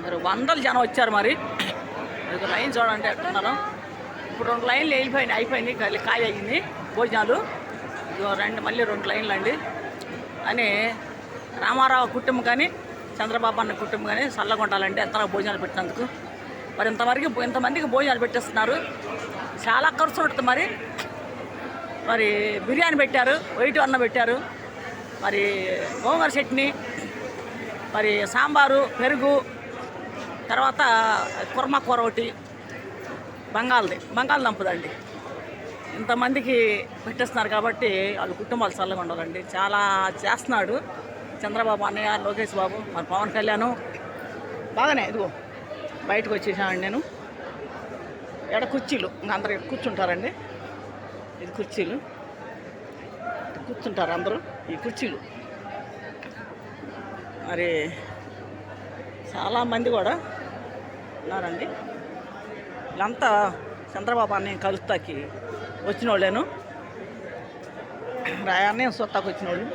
మరి వందల జనం వచ్చారు. మరి లైన్ చూడండి ఎట్టున్నాను. ఇప్పుడు 2 లైన్లు అయిపోయింది, ఖాళీ అయ్యింది భోజనాలు. మళ్ళీ 2 లైన్లు అండి అని రామారావు కుటుంబం కానీ చంద్రబాబు అన్న కుటుంబం కానీ చల్లగా ఉండాలండి ఎంతగా భోజనాలు పెట్టినందుకు. మరి ఇంతమందికి భోజనాలు పెట్టేస్తున్నారు. చాలా ఖర్చు ఉంటుంది. మరి బిర్యానీ పెట్టారు, వైట్ అన్నం పెట్టారు, మరి గోంగూర చట్నీ, మరి సాంబారు, పెరుగు, తర్వాత కుర్మా కూర ఒకటి, బంగాళదుంపదండి. ఇంతమందికి పెట్టేస్తున్నారు కాబట్టి వాళ్ళ కుటుంబాలు చల్లగా ఉండాలండి. చాలా చేస్తున్నాడు చంద్రబాబు అన్నయ్య, లోకేష్ బాబు, మరి పవన్ కళ్యాణ్ బాగానే. ఇదిగో బయటకు వచ్చేసానండి నేను. ఎక్కడ కుర్చీలు అందరూ కూర్చుంటారండి. ఇది కుర్చీలు, కూర్చుంటారు అందరూ ఈ కుర్చీలు. మరి చాలామంది కూడా ఉన్నారండి. వీళ్ళంతా చంద్రబాబు అన్నయ్య కలుస్తాకి వచ్చిన వాళ్ళేను, అన్నయ్య సొత్తాకు వచ్చిన వాళ్ళు.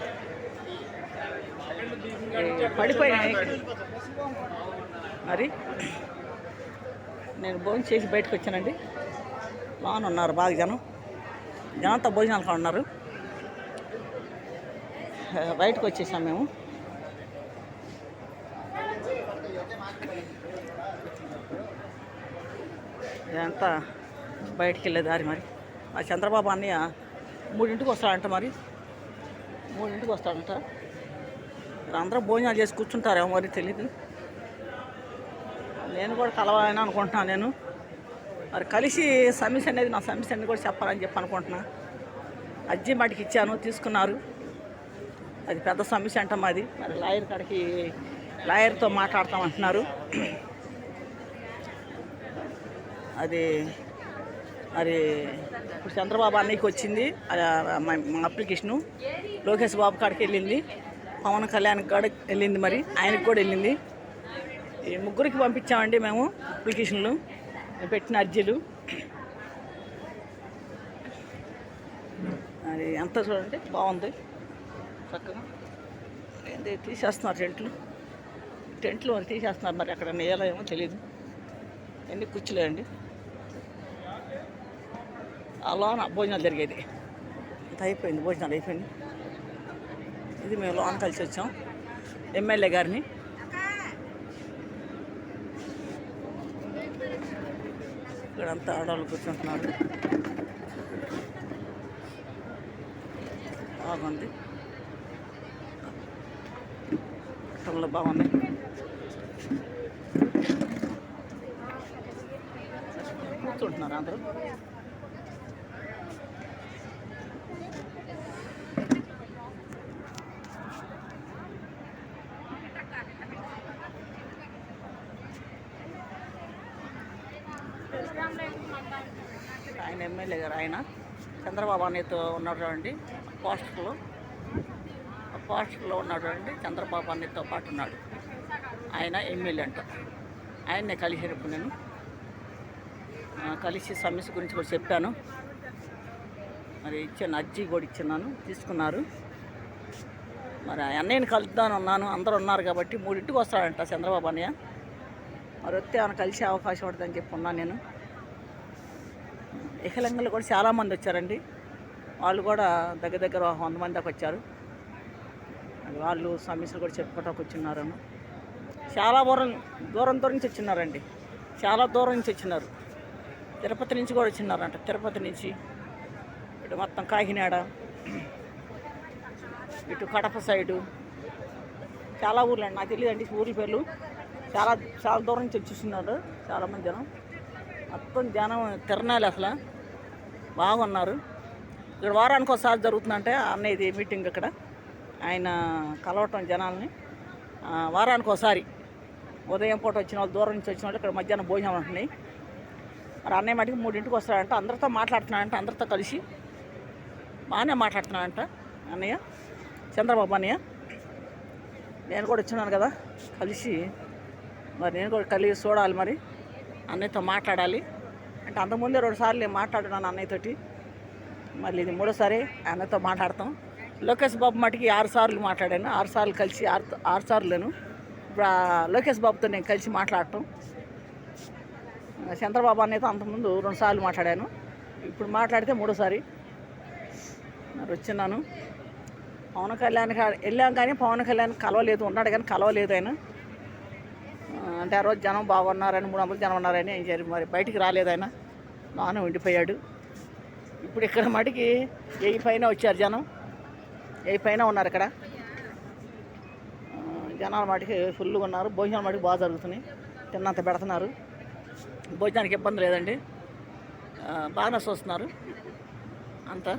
పడిపోయినాయి. మరి నేను భోజనం చేసి బయటకు వచ్చానండి. బాగానే ఉన్నారు, బాగా జనంతో భోజనాలు కూడా ఉన్నారు. బయటకు వచ్చేసాం మేము. ఇదంతా బయటికి వెళ్ళే దారి. మరి ఆ చంద్రబాబు అన్నయ్య 3ంటికి వస్తాడంట. మరి 3ంటికి వస్తాడంట. అందరూ భోజనాలు చేసి కూర్చుంటారేమో మరి తెలీదు. నేను కూడా కలవాలని అనుకుంటున్నాను. నేను మరి కలిసి సమస్య అనేది నా సమస్య అనేది కూడా చెప్పాలని చెప్పి అనుకుంటున్నా. అజ్జి మాటికి ఇచ్చాను, తీసుకున్నారు. అది పెద్ద సమస్య అంట మాది. మరి లాయర్ కాడికి లాయర్తో మాట్లాడతామంటున్నారు. అది మరి ఇప్పుడు చంద్రబాబు అన్నయ్యకి వచ్చింది మా అప్లికేషను. లోకేష్ బాబు కాడికి వెళ్ళింది, పవన్ కళ్యాణ్ కాడికి వెళ్ళింది, మరి ఆయనకి కూడా వెళ్ళింది. ఈ ముగ్గురికి పంపించామండి మేము అప్లికేషన్లు, పెట్టిన అర్జీలు. అది ఎంత చూడండి, బాగుంది చక్కగా. ఏంటి తీసేస్తున్నారు టెంట్లు మరి తీసేస్తున్నారు. మరి అక్కడ నేల ఏమో తెలియదు. ఎన్ని కుర్చీలే అండి. లోన భోజనాలు జరిగేది అంత అయిపోయింది. భోజనాలు అయిపోయింది. ఇది మేము లోన కలిసి వచ్చాం ఎమ్మెల్యే గారిని. ఇక్కడంతా ఆడవాళ్ళు కూర్చుంటున్నారు. బాగుంది, పట్టణంలో బాగుంది. కూర్చుంటున్నారు అందరూ. ఆయన ఎమ్మెల్యే గారు, ఆయన చంద్రబాబు అన్నయ్యతో ఉన్నటువంటి పోస్టర్లో ఉన్నటువంటి చంద్రబాబు అన్నయ్యతో పాటు ఉన్నాడు. ఆయన ఎమ్మెల్యే అంట. ఆయన్నే కలిసినప్పుడు నేను కలిసి సమస్య గురించి కూడా చెప్పాను. మరి ఇచ్చాను, అర్జీ కూడా ఇచ్చినాను, తీసుకున్నారు. మరి అన్నయ్యని కలుద్దాను అన్నాను. అందరూ ఉన్నారు కాబట్టి 3ంటికి వస్తాడంట చంద్రబాబు అన్నయ్య. మరి వస్తే ఆయన కలిసే అవకాశం ఉంటుందని చెప్పి ఉన్నాను నేను. వికలాంగులు కూడా చాలామంది వచ్చారండి. వాళ్ళు కూడా దగ్గర 100 మంది దాకా వచ్చారు. వాళ్ళు సమస్యలు కూడా చెప్పుకోవటానికి వచ్చిన్నారు. చాలా దూరం నుంచి వచ్చినారండి. చాలా దూరం నుంచి వచ్చినారు. తిరుపతి నుంచి కూడా వచ్చినారంట. తిరుపతి నుంచి ఇటు మొత్తం కాకినాడ, ఇటు కడప సైడు, చాలా ఊర్లు అండి. నాకు తెలియదండి ఊర్ల పేర్లు. చాలా దూరం నుంచి వచ్చేస్తున్నారు చాలామంది జనం. మొత్తం జనం తిరణాలు అసలు బాగున్నారు. ఇక్కడ వారానికి ఒకసారి జరుగుతుందంటే అన్నయ్యది మీటింగ్. ఇక్కడ ఆయన కలవటం జనాల్ని వారానికి ఒకసారి. ఉదయం పూట వచ్చిన వాళ్ళు, దూరం నుంచి వచ్చిన వాళ్ళు ఇక్కడ మధ్యాహ్నం భోజనం ఉంటున్నాయి. మరి అన్నయ్య మటుకు 3ంటికి వస్తాడంట. అందరితో మాట్లాడుతున్నాడంట, అందరితో కలిసి బాగానే మాట్లాడుతున్నాడంట అన్నయ్య, చంద్రబాబు అన్నయ్య. నేను కూడా వచ్చినాను కదా కలిసి. మరి నేను కూడా కలిసి చూడాలి, మరి అన్నయ్యతో మాట్లాడాలి. అంటే అంతకుముందే 2 సార్లు నేను మాట్లాడున్నాను అన్నయ్యతోటి. మళ్ళీ ఇది 3వసారి అన్నయ్యతో మాట్లాడతాం. లోకేష్ బాబు మటుకి 6 సార్లు మాట్లాడాను. 6 సార్లు కలిసి 6 సార్లు నేను ఇప్పుడు లోకేష్ బాబుతో నేను కలిసి మాట్లాడటం. చంద్రబాబు అనేది అంతకుముందు 2 సార్లు మాట్లాడాను, ఇప్పుడు మాట్లాడితే 3సారి మరి వచ్చిన్నాను. పవన్ కళ్యాణ్ వెళ్ళాం కానీ పవన్ కళ్యాణ్ కలవలేదు, ఉన్నాడు కానీ కలవలేదు ఆయన. అంటే ఆ రోజు జనం బాగున్నారని 300 జనం ఉన్నారని ఆయన మరి బయటికి రాలేదు, ఆయన నాన్న ఉండిపోయాడు. ఇప్పుడు ఇక్కడ మటుకి 1000 పైన వచ్చారు జనం, 1000 పైన ఉన్నారు ఇక్కడ జనాల మటుకి ఫుల్గా ఉన్నారు. భోజనాలు మటుకు బాగా జరుగుతున్నాయి, తిన్నంత పెడుతున్నారు, భోజనానికి ఇబ్బంది లేదండి, బాగానే చూస్తున్నారు అంతా.